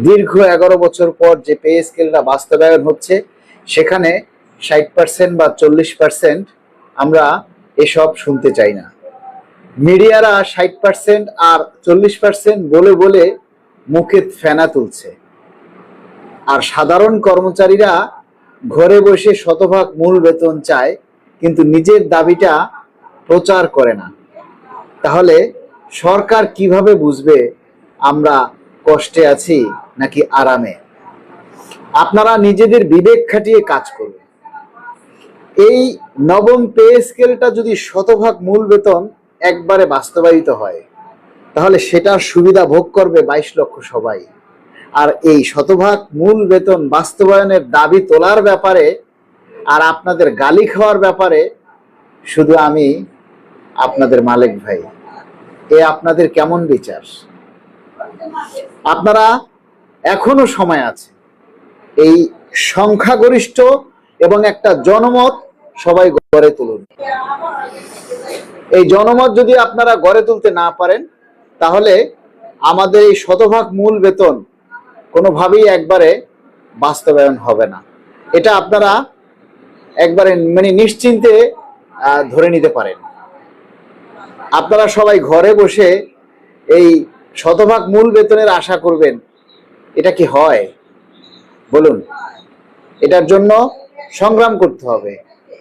দীর্ঘ 11 বছর পর যে পে স্কেলটা বাস্তবায়ন হচ্ছে, সেখানে 60% বা 40% আমরা এসব শুনতে চাই না। মিডিয়ারা 60% আর 40% বলে বলে মুখে ফেনা তুলছে, আর সাধারণ কর্মচারীরা ঘরে বসে শতভাগ মূল বেতন চায়, কিন্তু নিজের দাবিটা প্রচার করে না। তাহলে সরকার কিভাবে বুঝবে আমরা কষ্টে আছি নাকি আরামে? আপনারা নিজেদের বিবেক খাটিয়ে কাজ করুন। এই নবম পে স্কেলটা যদি শতভাগ মূল বেতন একবারে বাস্তবায়িত হয়, তাহলে সেটার সুবিধা ভোগ করবে 22 লক্ষ সবাই। আর এই শতভাগ মূল বেতন বাস্তবায়নের দাবি তোলার ব্যাপারে আর আপনাদের গালি খাওয়ার ব্যাপারে শুধু আমি আপনাদের মালিক ভাই। এ আপনাদের কেমন বিচার? আপনারা এখনো সময় আছে। এই সংখ্যাগরিষ্ঠ এবং একটা জনমত সবাই গড়ে তুলুন। এই জনমত যদি আপনারা গড়ে তুলতে না পারেন, তাহলে আমাদের এই শতভাগ মূল বেতন কোনোভাবেই একবারে বাস্তবায়ন হবে না। এটা আপনারা একবারে নিশ্চিন্তে ধরে নিতে পারেন। আপনারা সবাই ঘরে বসে এই শতভাগ মূল বেতনের আশা করবেন, এটা কি হয় বলুন? এটার জন্য সংগ্রাম করতে হবে,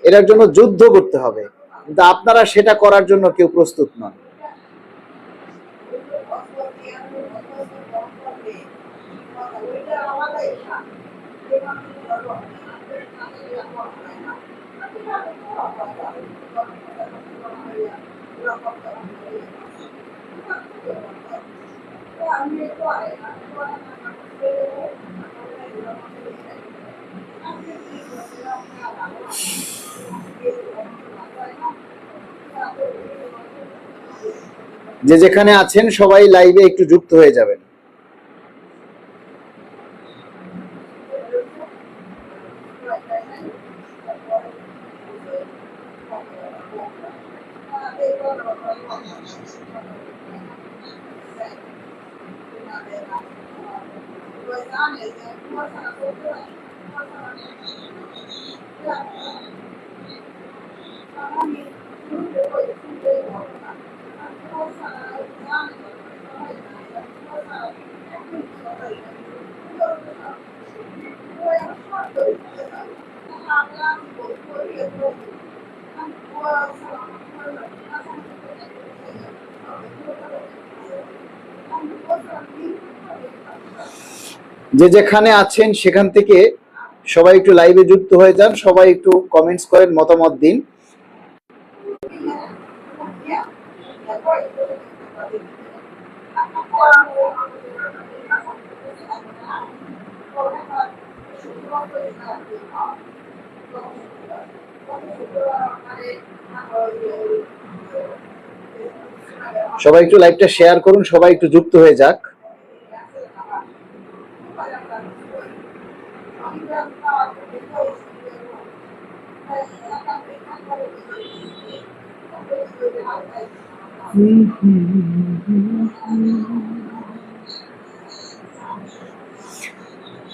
এটার জন্য যুদ্ধ করতে হবে, কিন্তু আপনারা সেটা করার জন্য কেউ প্রস্তুত নন। যে যেখানে আছেন সবাই লাইভে একটু যুক্ত হয়ে যাবেন। যে যেখানে আছেন সেখান থেকে সবাই একটু লাইভে যুক্ত হয়ে যান, সবাই একটু কমেন্টস করেন, মতামত দিন। সবাই একটু লাইভটা শেয়ার করুন, সবাই একটু যুক্ত হয়ে যাক।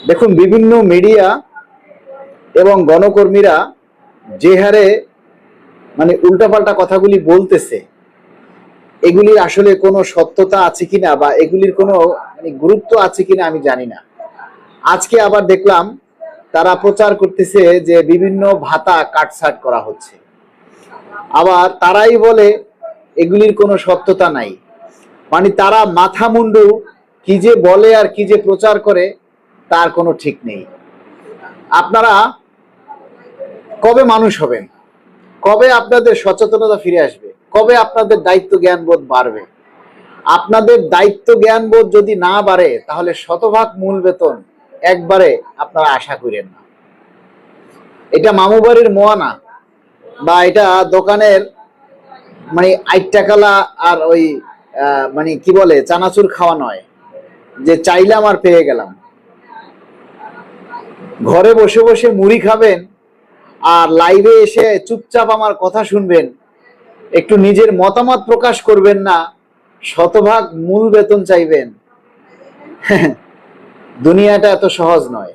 দেখুন, বিভিন্ন মিডিয়া এবং গণকর্মীরা যে হারে উল্টাপাল্টা কথাগুলি বলতেছে, এগুলির আসলে কোনো সত্যতা আছে কিনা বা এগুলির কোনো গুরুত্ব আছে কিনা আমি জানি না। আজকে আবার দেখলাম তারা প্রচার করতেছে যে বিভিন্ন ভাতা কাটছাট করা হচ্ছে, আবার তারাই বলে এগুলির কোনো সত্যতা নাই। তারা মাথা মুন্ডু কি যে বলে আর কি যে প্রচার করে তার কোনো ঠিক নেই। আপনারা কবে মানুষ হবেন? কবে আপনাদের সচেতনতা ফিরে আসবে? কবে আপনাদের দায়িত্ব জ্ঞানবোধ বাড়বে? আপনাদের দায়িত্ব জ্ঞানবোধ যদি না বাড়ে, তাহলে শতভাগ মূল বেতন একবারে আপনারা আশা করেন না। এটা মামু বাড়ির মোয়ানা বা এটা দোকানের 8 টাকালা আর ওই কি বলে চানাচুর খাওয়া নয় যে চাইলাম আর পেয়ে গেলাম। ঘরে বসে বসে মুড়ি খাবেন আর লাইভে এসে চুপচাপ আমার কথা শুনবেন, একটু নিজের মতামত প্রকাশ করবেন না, শতভাগ মূল বেতন চাইবেন। দুনিয়াটা এত সহজ নয়,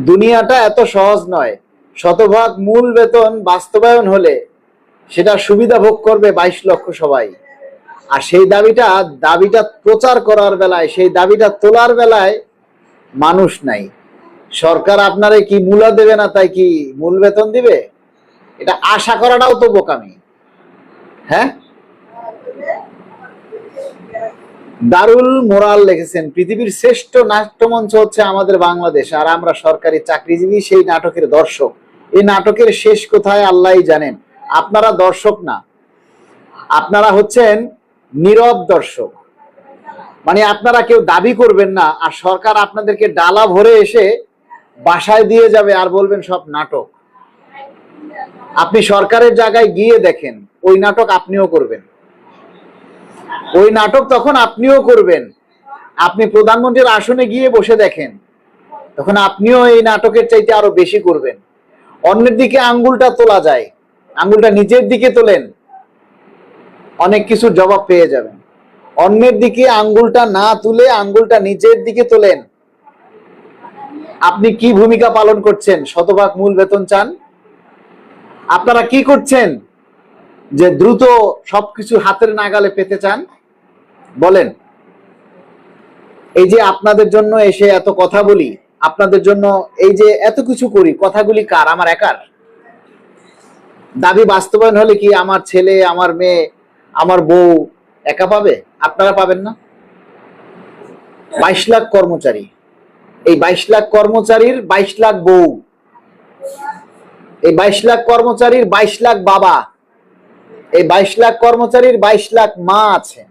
দুনিয়াটা এত সহজ নয়। শতভাগ মূল বেতন বাস্তবায়ন হলে সেটা সুবিধা ভোগ করবে 22 লক্ষ সবাই। আর সেই দাবিটা প্রচার করার বেলায়, সেই দাবিটা তোলার বেলায় মানুষ নাই। সরকার আপনারে কি মূলা দেবে না তাই কি মূল বেতন দিবে? এটা আশা করাটাও তো বোকামি। হ্যাঁ, দারুল মোরাল লিখেছেন, পৃথিবীর শ্রেষ্ঠ নাট্যমঞ্চ হচ্ছে আমাদের বাংলাদেশ, আর আমরা সরকারি চাকরিজীবী সেই নাটকের দর্শক। এই নাটকের শেষ কোথায় আল্লাহই জানেন। আপনারা দর্শক না, আপনারা হচ্ছেন নীরব দর্শক। মানে আপনারা কেউ দাবি করবেন না, আর সরকার আপনাদেরকে ডালা ভরে এসে বাসায় দিয়ে যাবে আর বলবেন সব নাটক। আপনি সরকারের জায়গায় গিয়ে দেখেন, ওই নাটক আপনিও করবেন, ওই নাটক তখন আপনিও করবেন। আপনি প্রধানমন্ত্রীর আসনে গিয়ে বসে দেখেন, তখন আপনিও এই নাটকের চাইতে আরো বেশি করবেন। অন্যের দিকে আঙ্গুলটা তোলা যায়, আঙ্গুলটা নিজের দিকে তোলেন, অনেক কিছু জবাব পেয়ে যাবেন। অন্যের দিকে আঙ্গুলটা না তুলে আঙ্গুলটা নিজের দিকে তোলেন। আপনি কি ভূমিকা পালন করছেন? শতভাগ মূল বেতন চান? আপনারা কি করছেন যে দ্রুত সবকিছু হাতের নাগালে পেতে চান? বলেন। এই যে আপনাদের জন্য এসে এত কথা বলি, আপনাদের জন্য এই যে এত কিছু করি, কথাগুলি কার? আমার একার? দাবি বাস্তবায়ন হলে কি আমার ছেলে, আমার মেয়ে, আমার বউ একা পাবে? আপনারা পাবেন না? 22 লাখ কর্মচারী, এই 22 লাখ কর্মচারীর 22 লাখ বউ, এই 22 লাখ কর্মচারীর 22 লাখ বাবা, এই 22 লাখ কর্মচারীর 22 লাখ মা আছে,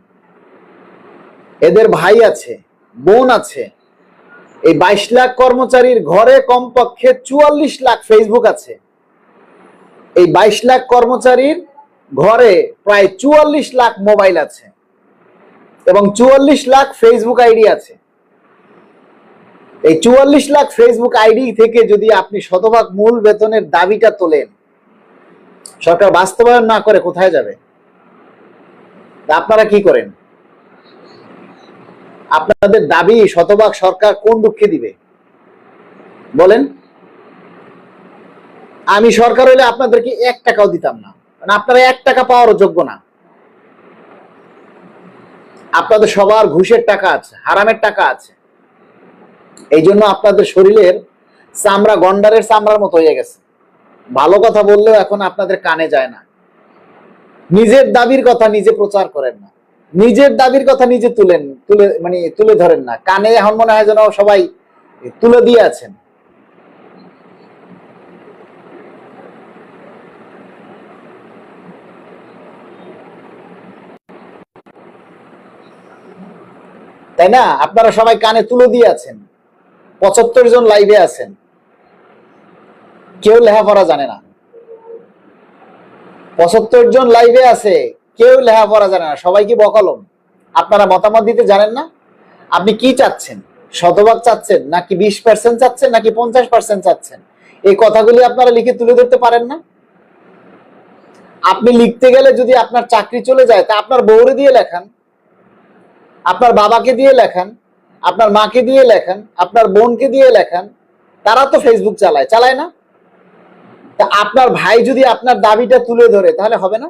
এদের ভাই আছে, বোন আছে। এই 22 লাখ কর্মচারীর ঘরে কমপক্ষে 44 লাখ ফেসবুক আছে। এই 22 লাখ কর্মচারীর ঘরে প্রায় 44 লাখ মোবাইল আছে এবং 44 লাখ ফেসবুক আইডি আছে। এই 44 লাখ ফেসবুক আইডি থেকে যদি আপনি শতভাগ মূল বেতনের দাবিটা তোলেন, সরকার বাস্তবায়ন না করে কোথায় যাবে? আপনারা কি করেন? আপনাদের দাবি শতভাগ সরকার কোন দুঃখে দিবে বলেন? আমি সরকার হলে আপনাদেরকে 1 টাকাও দিতাম না, মানে আপনারা 1 টাকা পাওয়ার যোগ্য না। আপনাদের সবার ঘুষের টাকা আছে, হারামের টাকা আছে। এই জন্য আপনাদের শরীরের চামড়া গন্ডারের চামড়ার মতো হয়ে গেছে। ভালো কথা বললেও এখন আপনাদের কানে যায় না। নিজের দাবির কথা নিজে প্রচার করেন না, নিজের দাবির কথা নিজে তুলে ধরেন না। কানে এখন মনে হয় যেন সবাই তুলে দিয়ে আছেন। তাই না? আপনারা সবাই কানে তুলে দিয়ে আছেন। 75 জন লাইভে আছেন, কেউ লেখাপড়া জানে না। 75 জন লাইভে আছে, কেউ লেখাপড়া জানে না, সবাই কি বকালম? আপনারা মতামত দিতে জানেন না? আপনি কি চাচ্ছেন? শতভাগ চাচ্ছেন নাকি 20% চাচ্ছেন নাকি 50% চাচ্ছেন? এই কথাগুলি আপনারা লিখে তুলে ধরতে পারেন না? আপনি লিখতে গেলে যদি আপনার চাকরি চলে যায়, তা আপনার বউরে দিয়ে লেখান, আপনার বাবাকে দিয়ে লেখান, আপনার মাকে দিয়ে লেখান, আপনার বোনকে দিয়ে লেখান। তারা তো ফেসবুক চালায় না? তা আপনার ভাই যদি আপনার দাবিটা তুলে ধরে তাহলে হবে না?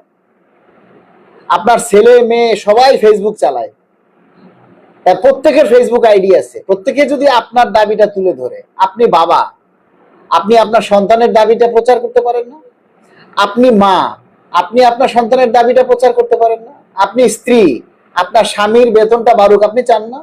আপনার ছেলে মেয়ে সবাই ফেসবুক চালায়, তার প্রত্যেকের ফেসবুক আইডি আছে। প্রত্যেকে যদি আপনার দাবিটা তুলে ধরে, আপনি বাবা, আপনি আপনার সন্তানের দাবিটা প্রচার করতে পারেন না? আপনি মা, আপনি আপনার সন্তানের দাবিটা প্রচার করতে পারেন না? আপনি স্ত্রী, আপনার স্বামীর বেতনটা বাড়ুক আপনি চান না?